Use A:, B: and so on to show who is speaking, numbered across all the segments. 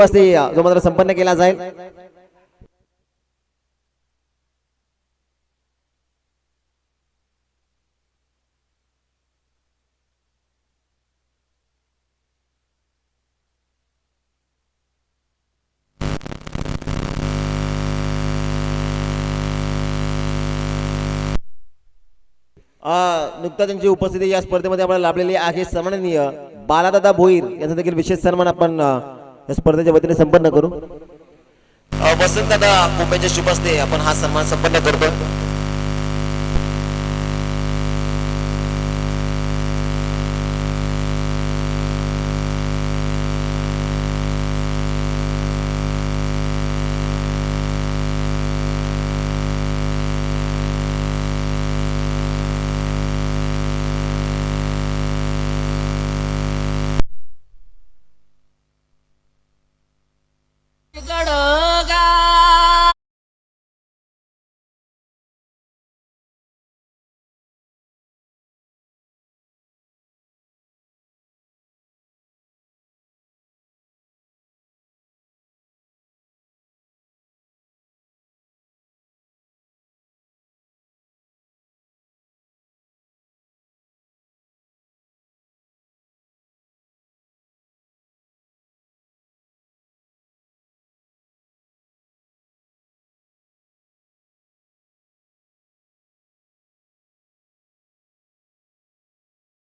A: जो मात्र संपन्न केला जाईल। नुकताच त्यांची उपस्थिती या स्पर्धेमध्ये आपल्याला लाभलेली आहे। सन्माननीय बालादादा भोईर यांचा देखील विशेष सन्मान आपण या स्पर्धेच्या वतीने संपन्न करू। वसंतदादा कुंभेच्या शुभ हस्ते आपण हा सन्मान संपन्न करतो।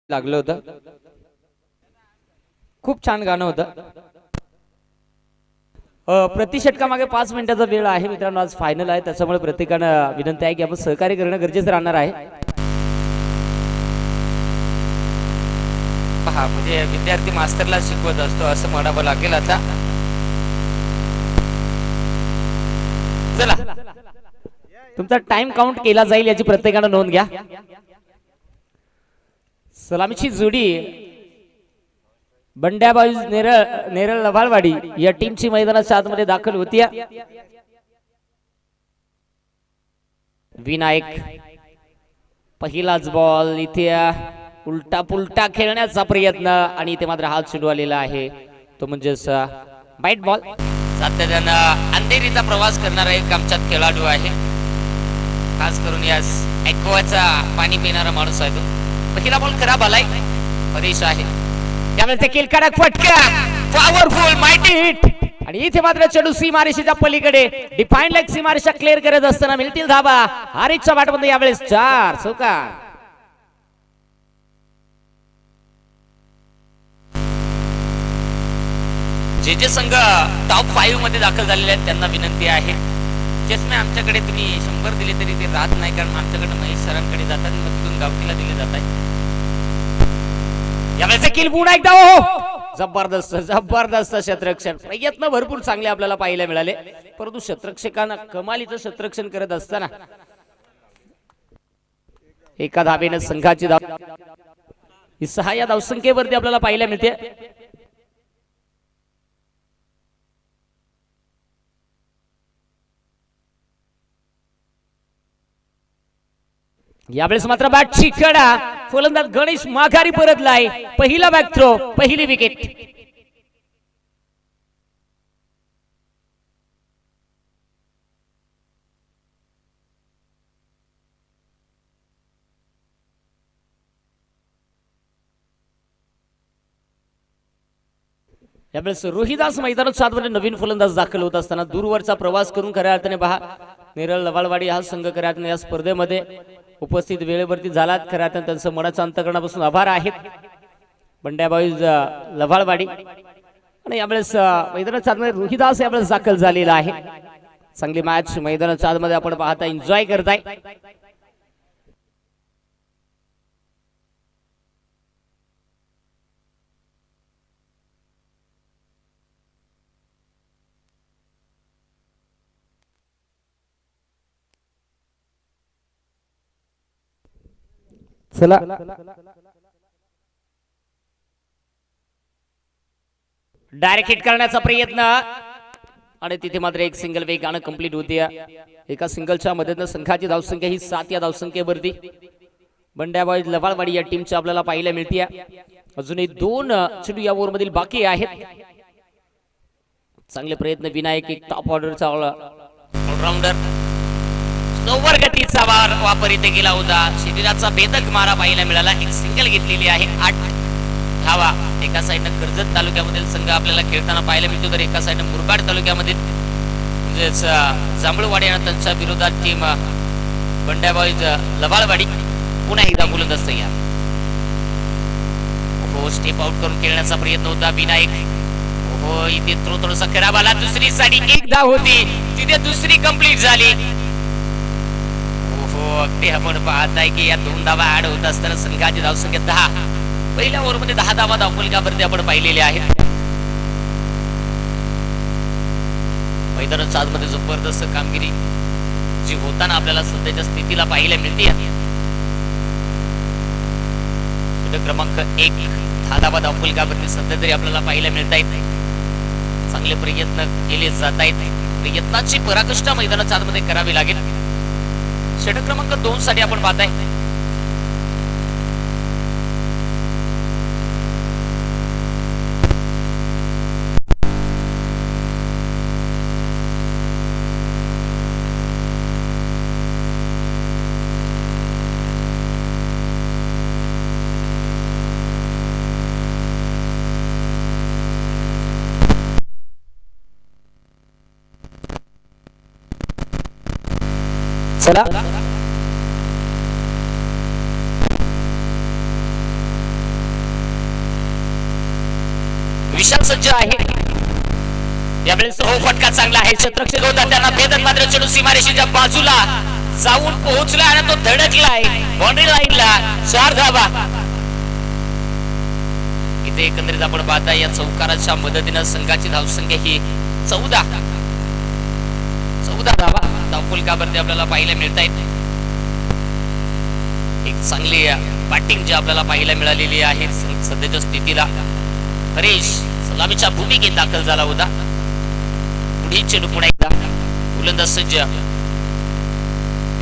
B: लागलं होतं, खूप छान गाणं होतं। प्रति षटकामागे 5 मिनिटाचा वेळ आहे मित्रांनो। आज फायनल आहे, त्याच्यामुळे प्रत्येकानं विनंती आहे की आपण सहकार्य करणं गरजेचं राहणार आहे।
C: पहा, म्हणजे विद्यार्थी मास्टरला शिकवत असतो असं म्हणावं लागेल आता।
B: चला, तुमचा टाइम काउंट केला जाईल याची प्रत्येकानं नोंद घ्या। सलामीची जोडी बंड्या बॉईज नेरळ लवाळवाडी या टीमची मैदानाच्या आतमध्ये दाखल होती। विनायक पहिलाच बॉल इथे उलटा पुलटा खेळण्याचा प्रयत्न आणि इथे मात्र हात चेंडू आलेला आहे, तो म्हणजेच बाईट बॉल।
C: सातत्यानं अंधेरीचा प्रवास करणारा एक आमच्यात खेळाडू आहे, खास करून यास ॲक्वाचा पाणी पिणारा माणूस आहे तो। पहिला बॉल खराब आलाय, परेश आहे
B: त्यावेळेस देखील कडक फटका, पॉवरफुल माइटी हिट आणि इथे मात्र चेंडू सीमारेषेच्या पलीकडे डिफाईन लेग सीमारेषा क्लिअर करत असताना मिळतील धाबा। हारीच्या वाटमध्ये यावेळेस 4 चौका।
C: जे संघ टॉप 5 मध्ये दाखल झालेले आहेत त्यांना विनंती आहे, चष्मे आमच्याकडे तुम्ही 100 दिले तरी ते राहत नाही, कारण आमच्याकडे महेश सरांकडे जातात, मग तिथून गावकीला दिले जातात।
B: यावेळेस देखील पुन्हा एकदा हो, जबरदस्त जबरदस्त क्षेत्ररक्षण, प्रयत्न भरपूर चांगले आपल्याला पाहायला मिळाले, परंतु क्षेत्ररक्षकांना कमालीचं क्षेत्ररक्षण करत असताना एका धावेने संघाची धाव ही 6 या धावसंख्येवरती आपल्याला पाहायला मिळते। यावेळेस मात्र बॅटची कडा, फलंदाज गणेश माघारी परतलाय, पहिला बॅक थ्रो, पहिली विकेट। यावेळेस रोहिदास मैदानात 7 मध्ये नवीन फलंदाज दाखल होत असताना दूरवरचा प्रवास करून खऱ्या अर्थाने पहा नेरळ लवाळवाडी हा संघ खऱ्या अर्थाने या स्पर्धेमध्ये उपस्थित वेळेवरती झालात, खऱ्या अर्थाने त्यांचं मनाच्या अंतःकरणापासून आभार आहेत बंड्या बॉईज लवाळवाडी। आणि यावेळेस मैदानाच्या आतमध्ये रोहिदास यावेळेस दाखल झालेला आहे। चांगली मॅच मैदानाच्या आतमध्ये आपण पाहता, एन्जॉय करताय। चला डायरेक्ट हिट करण्याचा प्रयत्न आणि तिथे मात्र एक सिंगल वेगानं कंप्लीट होते। एका सिंगलच्या मदतीने संघाची धावसंख्या ही 7 या धावसंख्येवरती बंड्या बॉईज लवाळवाडी या टीमची आपल्याला पाहायला मिळते। अजूनही 2 चेंडू या ओव्हर मधील बाकी आहेत। चांगले प्रयत्न विनायक एक टॉप ऑर्डरचा
C: ऑलराऊंडर स्लोवर गतीचा वापर इथे केला होता. शरीराचा भेदक मारा पाहायला मिळाला. एक सिंगल घेतलेली आहे. 8 धावा. एका साईडनं कर्जत तालुक्यामधील संघ आपल्याला खेळताना पाहायला मिळतो, तर एका साईडनं मुरबाड तालुक्यामधील म्हणजेच जांभूळवाडी आणि त्यांच्या विरोधात टीम बंड्याबाई लबाळवाडी पुन्हा एकदा गोलंदाज तयार. हो, स्टेप आउट करून खेळण्याचा प्रयत्न होता विनायक. हो, इथे थोडासा खराब आला. दुसरी साठी एक धाव होती, तिथे दुसरी कंप्लीट झाली. हो, अगदी आपण पाहताय की या 2 धावा ऍड होत असताना संघाची धावसंख्या 10. पहिल्या ओव्हरमध्ये 10 धावा धावफलकावरती आपण पाहिलेले आहेत. मैदानाच्या आतमध्ये जबरदस्त कामगिरी जी होताना आपल्याला सध्याच्या स्थितीला पाहायला मिळते. क्रमांक 1 10 धावा धावफलकावरती सध्या तरी आपल्याला पाहायला मिळत आहेत. चांगले प्रयत्न केले जात आहेत. प्रयत्नाची पराकाष्ठा मैदानाच्या आतमध्ये करावी लागेल. षटक क्रमांक 2 साठी आपण पाहताय
B: चला
C: विशाल सज्ज आहे. यावेळेस हो, फटका चांगला आहे. शतरक्षक होता, त्यांना भेदक मात्र चेंडू सीमारेषेच्या बाजूला जाऊन पोहोचला आणि तो धडकलाय बाउंड्री लाईनला. 4 धावा. इथे एकंदरीत आपण पाहता या चौकाराच्या मदतीनं संघाची धावसंख्या ही 14 धावा धावफलकावरती आपल्याला पाहायला मिळत आहेत. एक चांगली बॅटिंग जी आपल्याला पाहायला मिळालेली आहे सध्याच्या स्थितीला. हरीश सलामीच्या भूमिकेत दाखल झाला होता. पुढे चेंडू पुन्हा एकदा गोलंदाज सज्ज.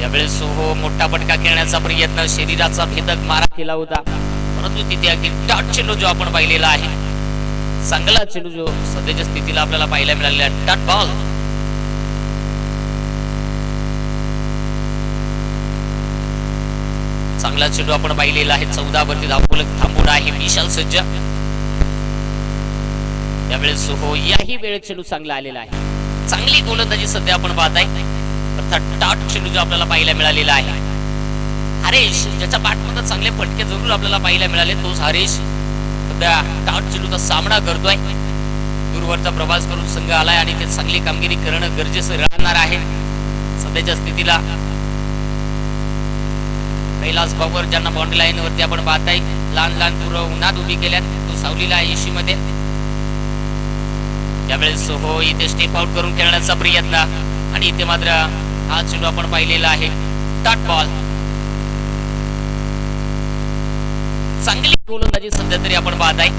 C: यावेळेस हो, मोठा फटका खेळण्याचा प्रयत्न, शरीराचा भेदक मारा
B: केला होता,
C: परंतु तिथे अगदी डॉट चेंडू जो आपण पाहिलेला आहे, चांगला चेंडू जो सध्याच्या स्थितीला आपल्याला पाहायला मिळालेला आहे. Dot ball. चांगला चेंडू आपण पाहिलेला आहे. 14 वरती धावफलक थांबून आहे विशाल सज्ज. त्यावेळेस हो,
B: याही वेळेत चेंडू चांगला आलेला आहे.
C: चांगली गोलंदाजी सध्या आपण पाहताय. अर्थात डॉट चेंडू जो आपल्याला पाहायला मिळालेला आहे. हरीश ज्याच्या बॅटमध्ये चांगले फटके जरूर आपल्याला पाहायला मिळाले, तोच हरीश सध्या डॉट चेंडूचा सामना करतोय. दूरवरचा प्रवास करून संघ आलाय आणि ते चांगली कामगिरी करणं गरजेचं राहणार आहे सध्याच्या स्थितीला. कैलास बाबर ज्यांना बाउंड्री लाईन वरती आपण पाहताय, लहान लहान पुरं उन्हात उभी केल्यात, तो सावलीला आहे एशी मध्ये. त्यावेळेस हो, इथे स्टेप आउट करून खेळण्याचा प्रयत्न आणि इथे मात्र हा चेंडू आपण पाहिलेला आहे. Dot ball. चांगली गोलंदाजी सध्या तरी आपण पाहताय.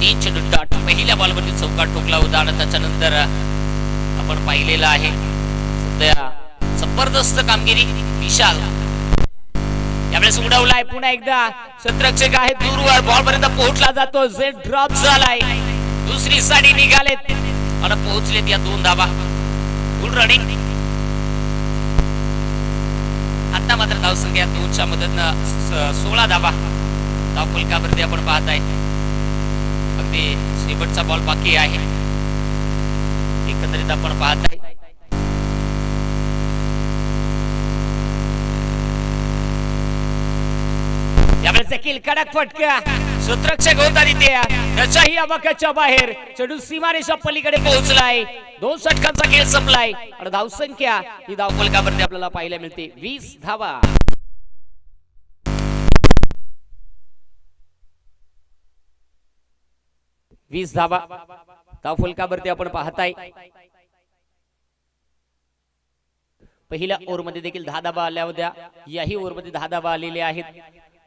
C: 3 चेंडू डॉट. पहिल्या बॉलवरती चौकार ठोकला होता आणि त्याच्यानंतर आपण पाहिलेला आहे सध्या जबरदस्त कामगिरी विशाल. यावेळेस उडवलाय पुन्हा एकदा. शतरक्षक आहे दूरवर, बॉल पर्यंत पोहोचला जातो. झेड ड्रॉप झालाय. दुसरी साडी निघालेत आणि पोहोचलेत या 2 धावा. Good running. आता मात्र धावसंख्या 2च्या मदतीनं 16 धावा धावफलकावरती आपण पाहताय. अगदी शेवटचा बॉल बाकी आहे. एकंदरीत आपण पाहताय
B: यावेळेस देखील कडक फटका.
C: सूत्ररक्षक होता तिथे
B: त्याच्याही अवाक्याच्या बाहेर चेंडू सीमारेषा पलीकडे
C: पोहोचलाय.
B: 2 षटकांचा खेळ संपलाय आणि धावसंख्या ही धावफलकावरती आपल्याला पाहायला मिळते 20 धावा. धावफलकावरती आपण पाहताय. पहिल्या ओव्हरमध्ये देखील 10 धावा आल्या होत्या. याही ओव्हरमध्ये 10 धावा आलेल्या आहेत.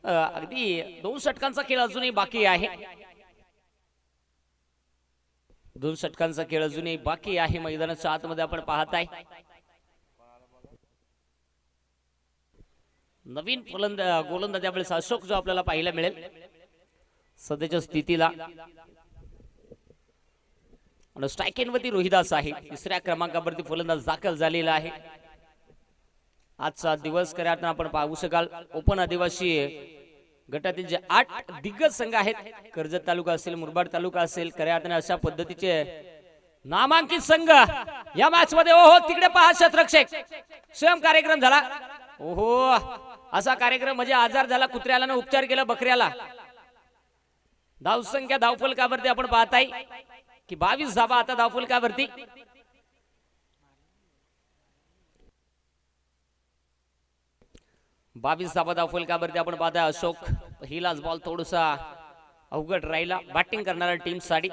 B: अगदी 2 षटकांचा खेळ अजूनही बाकी आहे. 2 षटकांचा खेळ अजूनही बाकी आहे. मैदानाच्या आतमध्ये आपण पाहताय नवीन गोलंदाज यावेळेस अशोक जो आपल्याला पाहायला मिळेल सध्याच्या स्थितीला. आणि स्ट्राईक एंड वरती रोहिदास आहे. तिसऱ्या क्रमांकावरती फलंदाज दाखल झालेला आहे. आजचा दिवस खऱ्या अर्थानं आपण पाहू शकाल. ओपन आदिवासी गटातील जे 8 दिग्गज संघ आहेत, कर्जत तालुका असेल, मुरबाड तालुका असेल, खऱ्या अर्थाने अशा पद्धतीचे नामांकित संघ या मॅच मध्ये. ओहो, तिकडे पहा शतरक्षक, स्वयं कार्यक्रम झाला. ओहो, असा कार्यक्रम म्हणजे आजार झाला कुत्र्याला ना उपचार केला बकऱ्याला. धावसंख्या धावफलकावरती आपण पाहताय की 22 धावा आता धावफलकावरती. धावा धावफलकावरती आपण पाहताय. अशोक पहिलाच बॉल थोडासा अवघड राहिला बॅटिंग करणाऱ्या टीम साठी.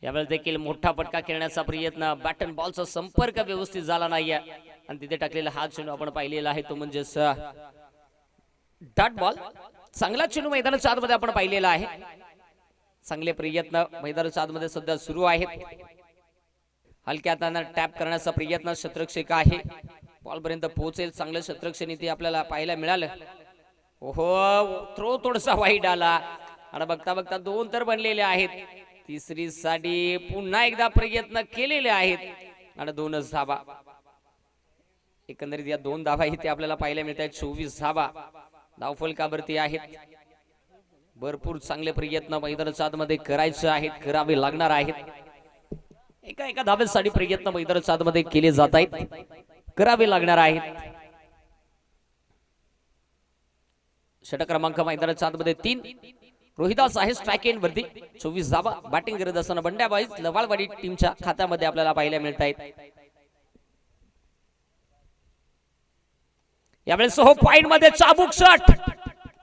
B: यावेळेस देखील मोठा फटका खेळण्याचा प्रयत्न, बॅट अँड बॉलचा संपर्क व्यवस्थित झाला नाहीये आणि तिथे टाकलेला हा चेंडू आपण पाहिलेला आहे तो म्हणजे डॉट बॉल. चांगला चेंडू मैदानाच्या आतमध्ये आपण पाहिलेला आहे. चांगले प्रयत्न मैदानाच्या आतमध्ये सध्या सुरू आहेत. हलक्या हाताने टॅप करण्याचा प्रयत्न शतरक्षक आहे. बॉल पर्यंत पोहोचेल चांगलं शतरक्षण इथे आपल्याला पाहायला मिळालं. ओहो, थ्रो थोडासा वाईट आला आणि बघता बघता 2 तर बनलेले आहेत. तिसरी साठी पुन्हा एकदा प्रयत्न केलेले आहेत आणि 2च धावा. एकंदरीत या 2 धावा इथे आपल्याला पाहायला मिळत आहेत. 24 धावा धावफलकावरती आहेत. भरपूर चांगले प्रयत्न मैदानाच्या आतमध्ये करायचे आहेत, करावे लागणार आहेत. एका धावेसाठी प्रयत्न मैदानाच्या आतमध्ये केले जात आहेत, करावे लागणार आहेत. षटक क्रमांक मैदानाच्या आतमध्ये 3 रोहिदास आहे स्ट्राईक एंड वरती. 24 धावा बॅटिंग करत असताना बंड्याबाई लवाळवाडी टीमच्या खात्यामध्ये आपल्याला पाहायला मिळत आहेत. यावेळेस हो पॉइंट मध्ये चाबूक शॉट,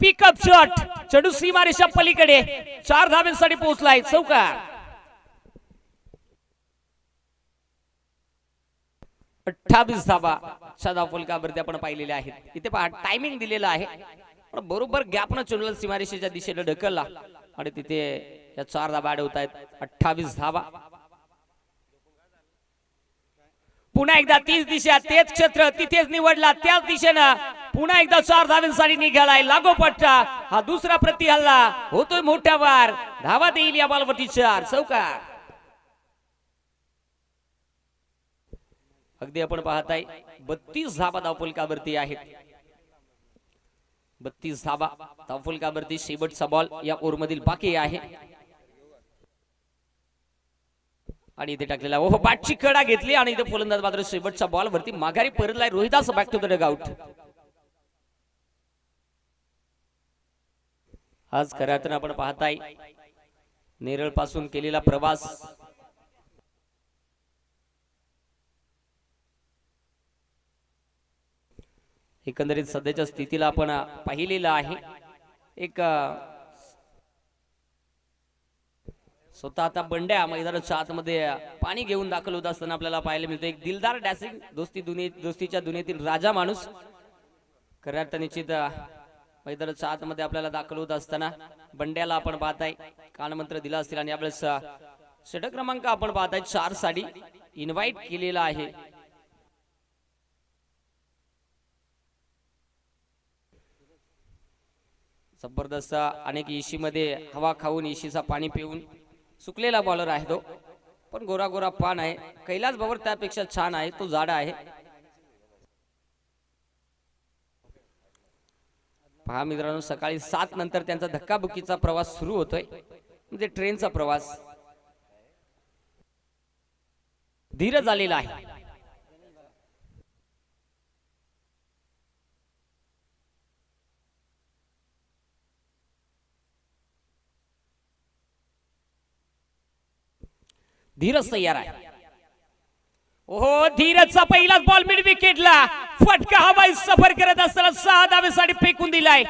B: पिकअप शॉट, चेंडू सीमारेषा पलीकडे 4 धावांसाठी पोहोचलाय. चौकार 28 धावा धावफलकावरती आपण पाहिलेले आहेत. इथे पहा टायमिंग दिलेला आहे, बरोबर गॅपनं चेंडूला सीमारेषेच्या दिशेने ढकलला आणि तिथे या 4 धावा अडवत आहेत. 28 धावा. पुन्हा एकदा तीच दिशा, तेच क्षेत्र तिथेच निवडला, त्याच दिशेनं पुन्हा एकदा 4 धावांसाठी निघालाय. लागोपट्टा हा दुसरा प्रति हल्ला होतोय मोठ्या वार. धावा देईल या बॉलवरती 4. चौकार. अगदी आपण पाहताय 32 धावा धावफलकावरती आहेत. 32 धावा धावफलकावरती. शेवटचा बॉल या ओव्हरमधील बाकी आहे आणि इथे टाकलेला ओहो बॅटची कडा घेतली आणि इथे फलंदाज मात्र शेवटच्या बॉल वरती माघारी परतलाय. Rohidas back to the dugout. आज खऱ्या अर्थानं आपण पाहताय नेरळ पासून केलेला प्रवास एकंदरीत सध्याच्या स्थितीला आपण पाहिलेला आहे. एक स्वतः आता बंड्या मैदानाच्या आतमध्ये पाणी घेऊन दाखल होत असताना आपल्याला पाहायला मिळतं. एक दिलदार डॅसिंग, दोस्तीच्या दुनियेतील राजा माणूस खऱ्या अर्थाने निश्चित मैदानाच्या आतमध्ये आपल्याला दाखल होत असताना बंड्याला आपण पाहताय कानमंत्र दिला असतील आणि यावेळेस षटक क्रमांक आपण पाहताय 4 साठी इन्व्हाइट केलेला आहे. जबरदस्त अनेक इशी मध्ये हवा खाऊन इशीचा पाणी पिऊन सुकलेला बॉलर आहे तो, पण गोरा गोरा पान आहे. कैलास बाबर त्यापेक्षा छान आहे, तो जाडा आहे. पहा मित्रांनो, सकाळी 7 नंतर त्यांचा धक्काबुक्कीचा प्रवास सुरू होतोय, म्हणजे ट्रेनचा प्रवास धीर झालेला आहे. धीरज तयार आहे. ओहो, धीरजचा पहिलाच बॉल मिड विकेटला फटका हवाई सफर करत असताना 6 धावेसाठी फेकून दिलाय.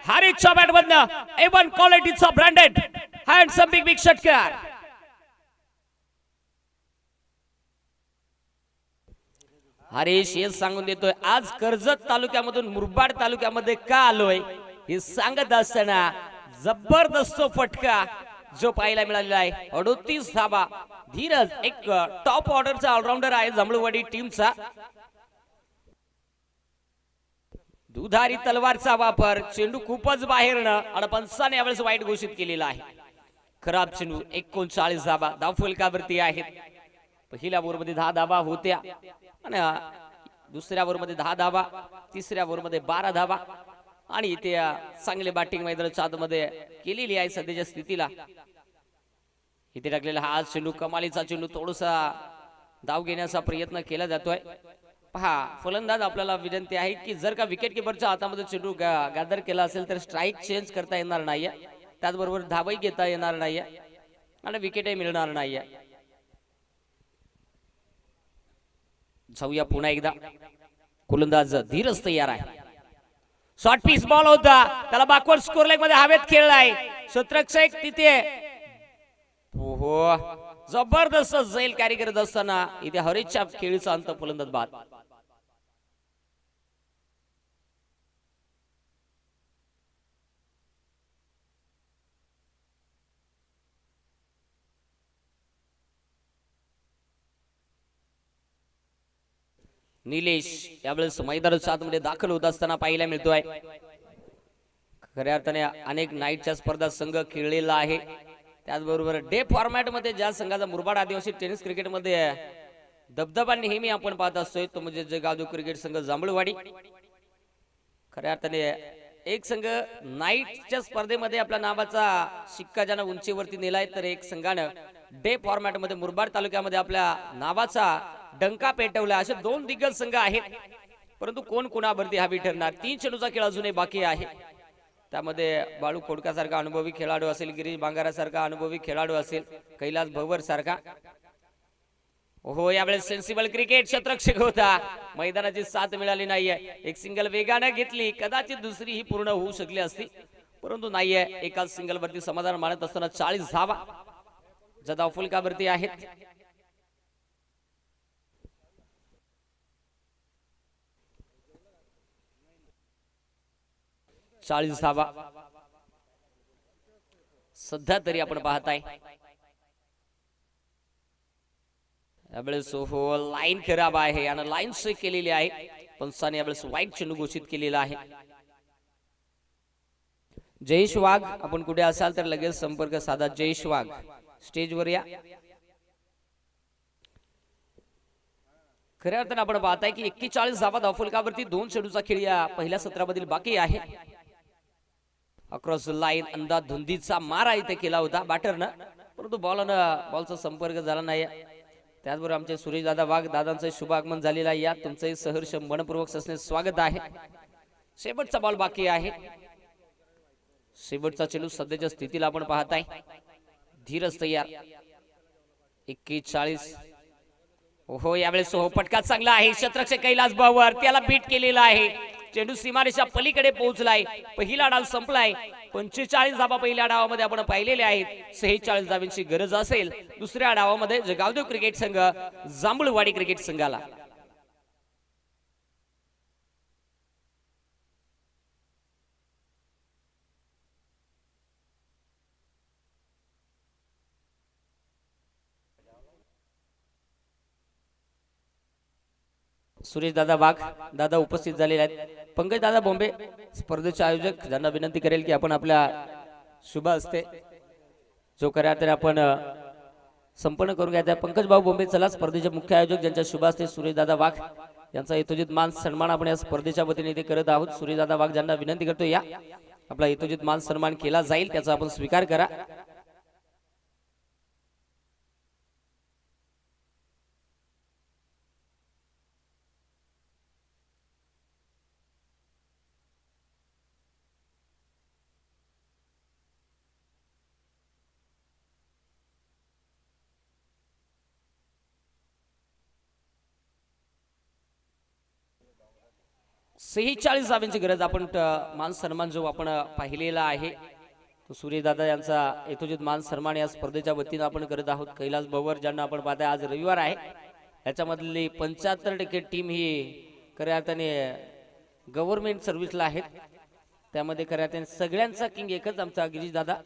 B: हारिसच्या बॅट मधनं A1 क्वालिटीचा ब्रँडेड हँडसम बिग षटकार. हरीश हे सांगून देतोय आज कर्जत तालुक्यामधून मुरबाड तालुक्यामध्ये का आलोय हे सांगत असताना जबरदस्त फटका जो पाहायला मिळालेला आहे. 38 धावा. धीरज एक टॉप ऑर्डरचा ऑलराऊंडर आहे जांभळवाडी टीमचा. दुधारी तलवारचा वापर, चेंडू खूपच बाहेरनं आणि पंचाने यावेळेस वाईट घोषित केलेला आहे. खराब चेंडू 39 धाबा धावफलकावरती आहेत. पहिल्या ओव्हरमध्ये 10 धाबा होत्या आणि दुसऱ्या ओव्हरमध्ये 10 धाबा, तिसऱ्या ओव्हरमध्ये 12 धाबा आणि इथे चांगले बॅटिंग मैदानाच्या आतमध्ये केलेली आहे सध्याच्या स्थितीला. इथे टाकलेला हा चेंडू कमालीचा चेंडू, थोडासा धाव घेण्याचा प्रयत्न केला जातोय. पहा फलंदाज आपल्याला विनंती आहे की जर का विकेट किपरच्या हातामध्ये चेंडू गॅदर केला असेल तर स्ट्राईक चेंज करता येणार नाहीये, त्याचबरोबर धावही घेता येणार नाहीये आणि विकेटही मिळणार नाहीये. जाऊया पुन्हा एकदा. गोलंदाज धीरज तयार आहे. शॉर्ट पीस बॉल होता, त्याला बॅकवर्ड स्कोर लेग मध्ये हवेत खेळलाय क्षेत्ररक्षक तिथे. ओहो, जबरदस्त झेल कॅरी करत असताना इथे हरीशच्या खेळीचा अंत, फलंदाज बाद. निलेश यावेळेस मैदानाच्या आतमध्ये दाखल होत असताना पाहायला मिळतोय. खऱ्या अर्थाने अनेक नाईटच्या स्पर्धा संघ खेळलेला आहे. त्याचबरोबर डे फॉर्मॅट मध्ये ज्या संघाचा मुरबाड आदिवासी टेनिस क्रिकेटमध्ये दबदबा नेहमी आपण पाहत असतोय तो म्हणजे जगावदेव क्रिकेट संघ जांभूळवाडी. खऱ्या अर्थाने एक संघ नाईटच्या स्पर्धेमध्ये आपल्या नावाचा शिक्का ज्यानं उंचीवरती नेलाय, तर एक संघानं डे फॉर्मॅट मध्ये मुरबाड तालुक्यामध्ये आपल्या नावाचा डंका पेटवला. असे दोन दिग्गज संघ आहेत, परंतु कोण कोणावरती हवी ठरणार. 3 चेंडूचा खेळ अजूनही बाकी आहे. त्यामध्ये बाळू खोडकासारखा अनुभवी खेळाडू असेल, गिरीश बांगारासारखा अनुभवी खेळाडू असेल, कैलास भवर सारखा. हो, यावेळेस सेन्सिबल क्रिकेट क्षेत्ररक्षक होता, मैदानाची साथ मिळाली नाहीये. एक सिंगल वेगाने घेतली, कदाचित दुसरी ही पूर्ण होऊ शकली असती, परंतु नाहीये. एकाच सिंगल वरती समाधान मानत असताना 40 धावा जदा फुलकावरती आहेत. 40 धावा सध्या तरी आपण पाहताय. यावेळेस हो, लाईन खराब आहे आणि लाईन स्ट्राईक केलेली आहे. पंचाने यावेळेस वाईट चेंडू घोषित केलेला आहे. जयेश वाघ, आपण कुठे असाल तर लगेच संपर्क साधा. जयेश वाघ स्टेजवर या. खऱ्या अर्थाने आपण पाहताय की 41 धावा धावफलकावरती 2 चेंडूचा खेळ या पहिल्या सत्रामधील बाकी आहे. अक्रॉस लाईन अंधाधुंदीचा मारा इथे केला होता बॅटरनं, परंतु बॉलचा संपर्क झाला नाही. त्याचबरोबर आमचे सुरेश दादा वाघ दादांचं शुभ आगमन झालेलं आहे. या तुमचंही सहर्ष मनपूर्वक असणे स्वागत आहे. शेवटचा बॉल बाकी आहे. शेवटचा चेंडू सध्याच्या स्थितीला आपण पाहताय. धीरज तयार. 41. हो, यावेळेस हो पटका चांगला आहे. क्षेत्ररक्षक कैलास बावर त्याला बीट केलेला आहे. चेंडू सीमारेषा पलीकडे पोहोचलाय. पहिला डाव संपलाय. 45 धावा पहिल्या डावामध्ये आपण पाहिलेले आहेत. 46 धावांची गरज असेल दुसऱ्या डावामध्ये जगावदेव क्रिकेट संघ जांभूळवाडी क्रिकेट संघाला. सुरेश दादा वाघ दादा उपस्थित झालेले आहेत. पंकज दादा बॉम्बे स्पर्धेचे आयोजक ज्यांना विनंती करेल की आपण आपल्या शुभ हस्ते जो खऱ्या अर्थाने आपण संपन्न करून घ्यायचा. पंकज भाऊ बॉम्बे चला स्पर्धेचे मुख्य आयोजक ज्यांच्या शुभ हस्ते सुरेश दादा वाघ यांचा यथोचित मान सन्मान आपण या स्पर्धेच्या वतीने इथे करत आहोत. सुरेश दादा वाघ ज्यांना विनंती करतो या आपला यथोचित मान सन्मान केला जाईल, त्याचा आपण स्वीकार करा. सेहेचाळीस धावांची गरज. आपण मान सन्मान जो आपण पाहिलेला आहे तो सूर्यदादा यांचा यथोचित मान सन्मान या स्पर्धेच्या वतीने आपण करत आहोत. कैलास भवर ज्यांना आपण पाहताय आज रविवार आहे, याच्यामधली 75% टीम ही खऱ्या अर्थाने गव्हर्नमेंट सर्व्हिसला आहेत. त्यामध्ये खऱ्या अर्थाने सगळ्यांचा किंग एकच आमचा गिरीश दादा.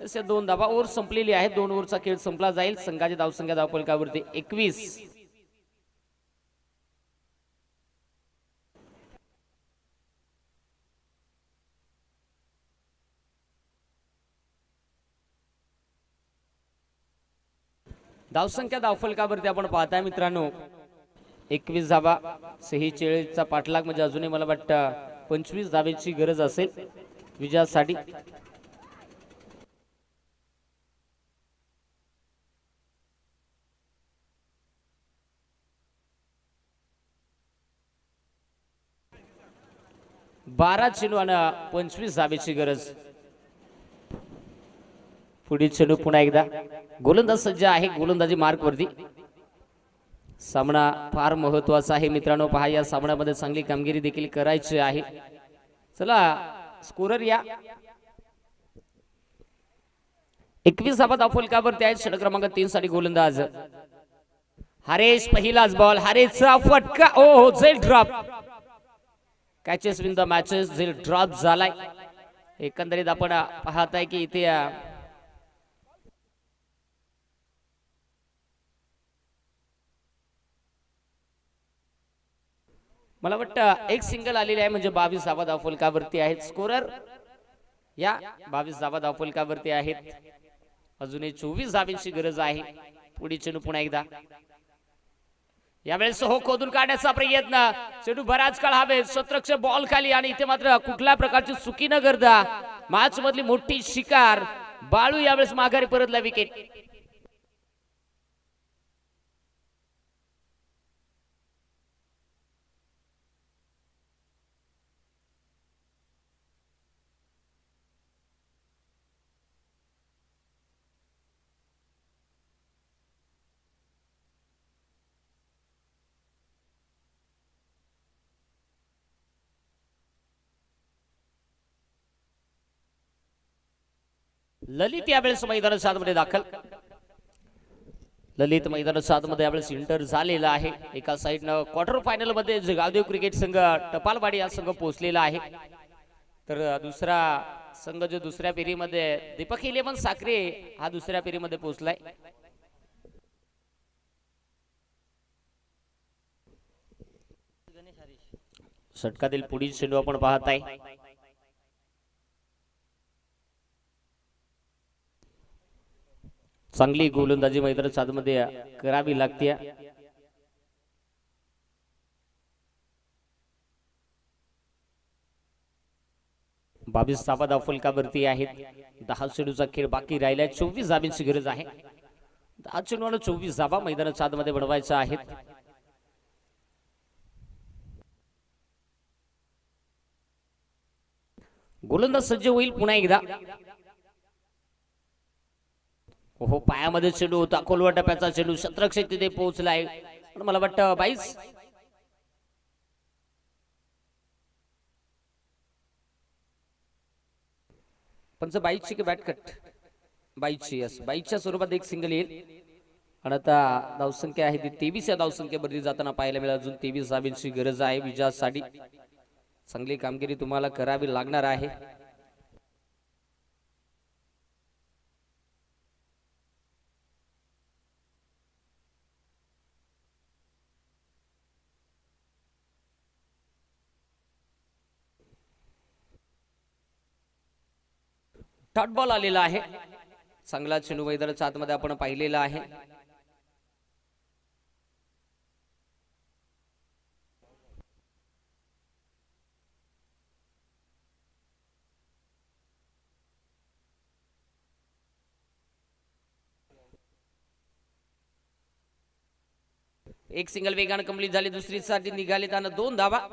B: असे 2 धावा. ओव्हर संपलेली आहे. 2 ओव्हरचा खेळ संपला जाईल. संघाची धावसंख्या धावफलकावरती 21. धावसंख्या धावफलकावरती आपण पाहताय मित्रांनो 21 धावा. 46चा पाठलाग म्हणजे अजूनही मला वाटतं 25 धावेची गरज असेल विजयासाठी. बारा चेंडू आणि 25 धावेची गरज. पुढील चेंडू पुन्हा एकदा. गोलंदाज सज्ज आहे गोलंदाजी मार्क वरती. सामना फार महत्वाचा आहे मित्रांनो. पहा या सामन्यामध्ये चांगली कामगिरी देखील करायची आहे. चला स्कोरर या. 21 धावा धावफलकावरती आहेत. षटक क्रमांक 3 साठी गोलंदाज हरेश. पहिलाच बॉल. हरेशचा फटका. ओ झेल drop. Catches win the matches. झेल ड्रॉप झालाय. एकंदरीत आपण पाहताय की इथे मला वाटतं एक सिंगल आलेली आहे म्हणजे 22 धावा धावफलकावरती आहेत. स्कोरर या. 22 धावा धावफलकावरती आहेत. अजूनही 24 धावांची गरज आहे. पुढील चेंडू पुन्हा एकदा. यावेळेस हो खोदून काढण्याचा प्रयत्न. चेंडू बराच काळ हवे. शतरक्ष बॉल खाली आणि इथे मात्र कुठल्या प्रकारची चुकी न करता मॅच मधली मोठी शिकार. बाळू यावेळेस माघारी परतला. विकेट. ललित यावेळेस मैदान 7 मध्ये दाखल. ललित मैदान 7 मध्ये यावेळेस इंटर झालेला आहे. एका साइडनं क्वार्टर फायनल मध्ये जगावदेव क्रिकेट संघ टपालवाडी हा संघ पोहोचलेला आहे. तर दुसरा संघ जो दुसऱ्या फेरीमध्ये दीपक इलेव्हन साखरे हा दुसऱ्या फेरीमध्ये पोहोचलाय. षटकातील पुढील चेंडू आपण पाहताय. चांगली गोलंदाजी मैदान 7 मध्ये करावी लागते. बावीस धावा धावफलकावरती आहेत. 10 चेंडूचा खेळ बाकी राहिलाय. 24 धावांची गरज आहे. 10 चेंडू आणि 24 धावा मैदान 7 मध्ये बनवायच्या आहेत. गोलंदाज सज्ज होईल पुन्हा एकदा. हो पायामध्ये चेंडू होता. कोलवा टप्प्याचा चेंडू. शतरक्षक तिथे पोहोचलाय. पण मला वाटतं 22 पंच 22ची की बॅट कट. 22ची. यस 22च्या स्वरूपात एक सिंगल येईल. आणि आता धावसंख्या आहे ती 23 या धावसंख्येवरती जाताना पाहायला मिळेल. अजून 23 धावांची गरज आहे विजयासाठी. चांगली कामगिरी तुम्हाला करावी लागणार आहे. डॉट बॉल आलेला आहे. चांगला चेंडू मैदानाच्या आतमध्ये आपण पाहिलेला आहे. एक सिंगल वेगाने कंप्लीट झाली. दुसरी साठी निघाले त्यानं 2 धावा.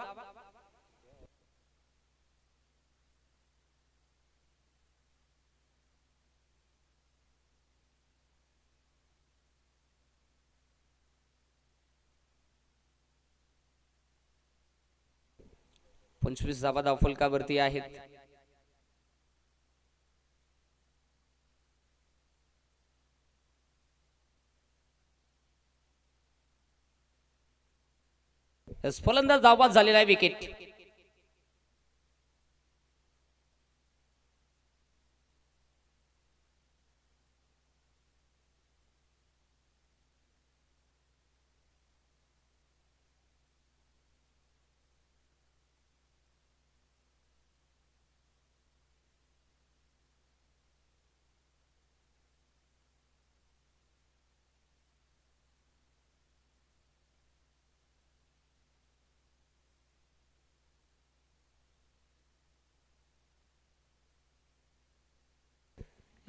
B: पंचवीस धावा धावफलकावरती आहेत. फलंदाज धावबाद झालेला आहे. विकेट.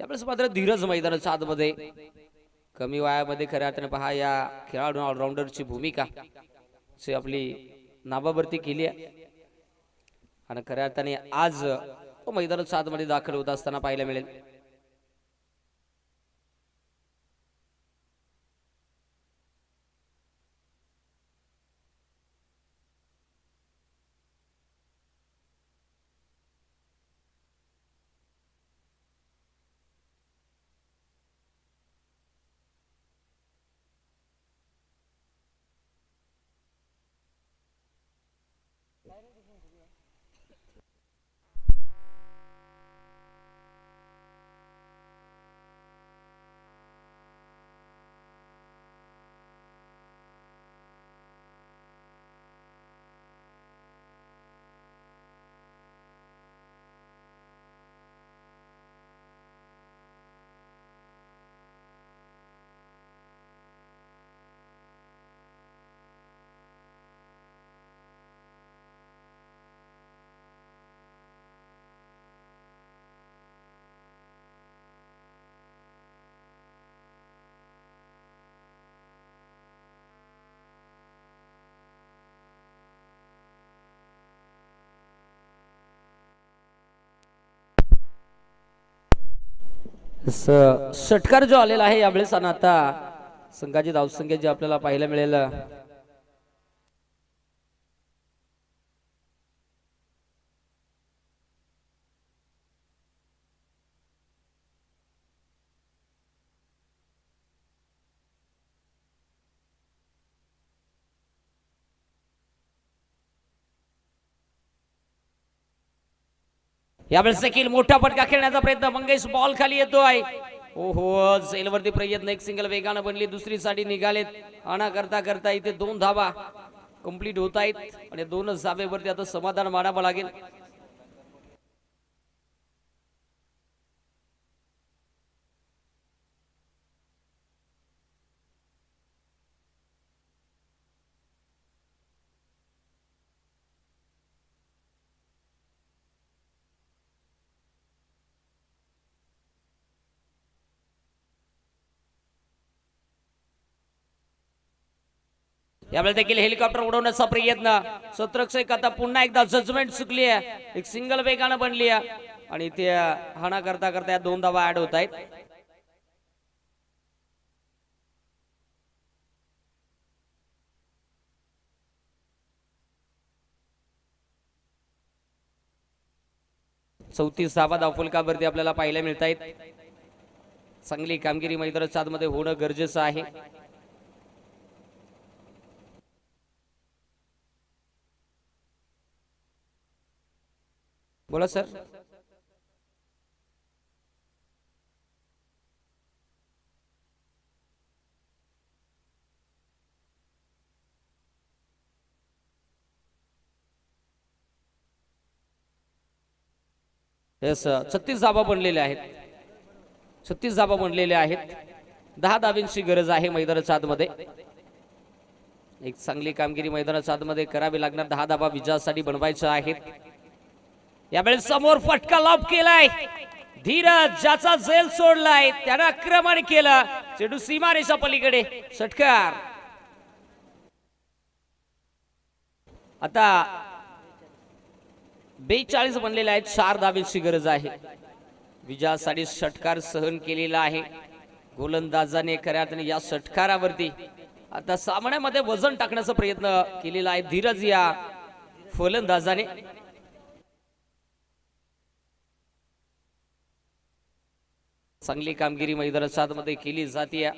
B: त्यावेळेस मात्र धीरज मैदानाच्या आतमध्ये कमी वयामध्ये खऱ्या अर्थाने पहा या खेळाडू ऑलराऊंडरची भूमिका ची आपली नाबाबर्ती केली आहे आणि खऱ्या अर्थाने आज तो मैदानाच्या आतमध्ये दाखल होत असताना पाहायला मिळेल. षटकार जो आलेला आहे यावेळेस आणि आता संघाची धावसंख्या जी आपल्याला पाहायला मिळेल यावेळेस देखील मोठा फटका खेळण्याचा प्रयत्न मंगेश बॉल खाली येतोय. ओहो सेलवरती प्रयत्न एक सिंगल वेगानं बनली दुसरी साठी निघालेत आणा करता करता इथे 2 धावा कंप्लीट होत आहेत आणि 2च धाब्यावरती आता समाधान मानावं लागेल. यावेळेस देखील हेलिकॉप्टर उडवण्याचा प्रयत्न सत्रक्षक आता पुन्हा एकदा जजमेंट चुकली आहे. एक सिंगल वेगानं बनली आहे आणि ते हाणा करता करता 2 धावा ऍड होत आहेत. चौतीस धावा धावफलकावरती आपल्याला पाहायला मिळत आहेत. चांगली कामगिरी मैदानाच्या आतमध्ये होणं गरजेचं आहे. बोला सर. येस 36 धाबा बनलेल्या आहेत. 36 धाबा बनलेल्या आहेत. 10 धाब्यांची गरज आहे मैदानाच्या आतमध्ये. एक चांगली कामगिरी मैदानाच्या आतमध्ये करावी लागणार. 10 धाबा विजयासाठी बनवायच्या आहेत. यावेळेस समोर फटका लॉब केलाय. धीरज ज्याचा झेल सोडलाय त्यानं आक्रमण केलं. चेंडू सीमारेषा पलीकडे षटकार. आता 42 बनलेले आहेत. 4 धाब्यांची गरज आहे. विजयासाठी षटकार सहन केलेला आहे गोलंदाजाने. खऱ्या अर्थाने या षटकारावरती आता सामन्यामध्ये वजन टाकण्याचा प्रयत्न केलेला आहे धीरज या फलंदाजाने. चांगली कामगिरी मैदानाच्या आतमध्ये केली जाते.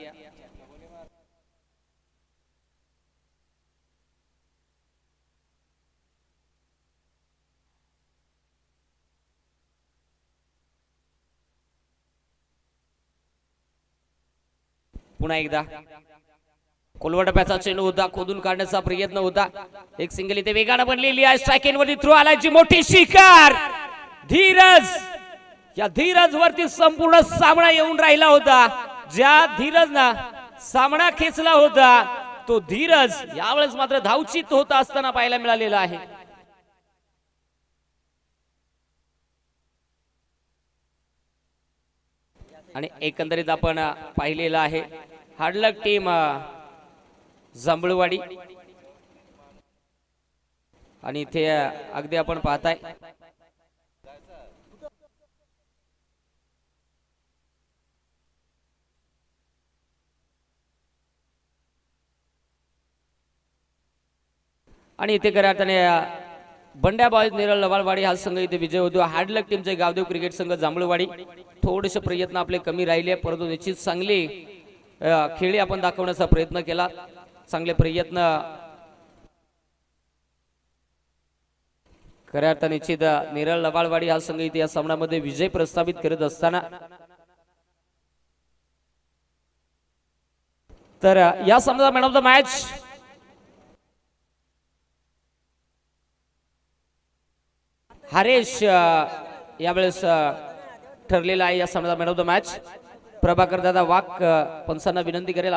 B: पुन्हा एकदा कोलवटप्याचा चेंडू होता. खोदून काढण्याचा प्रयत्न होता. एक सिंगल इथे वेगानं बनलेली आहे. स्ट्राइक वरती थ्रो आलाय. जी मोठी शिकार धीरज. या धीरज वरती संपूर्ण सामना येऊन राहिला होता. ज्या धीरजनं सामना खेचला होता तो धीरज यावेळेस मात्र धावचित होता असताना पाहायला मिळालेला आहे. आणि एकंदरीत आपण पाहिलेलं आहे हार्डलक टीम जांभूळवाडी आणि इथे अगदी आपण पाहताय आणि इथे खऱ्या अर्थाने बंड्या बॉयज निरळ लवाळवाडी हा संघ इथे विजय होतो हार्डलक टीमचे गावदेव क्रिकेट संघ जांभूळवाडी थोडेसे प्रयत्न आपले कमी राहिले परंतु निश्चित चांगली खेळी आपण दाखवण्याचा प्रयत्न केला चांगले प्रयत्न खऱ्या अर्थाने निश्चित निरळ लवाळवाडी हा संघ इथे या सामन्यामध्ये विजय प्रस्थापित करत असताना तर या सामन्याचा man of the match Haresh यावेळेस ठरलेला आहे या सामन्याचा man of the match Prabhakar दादा वाघ पंचांना विनंती करेल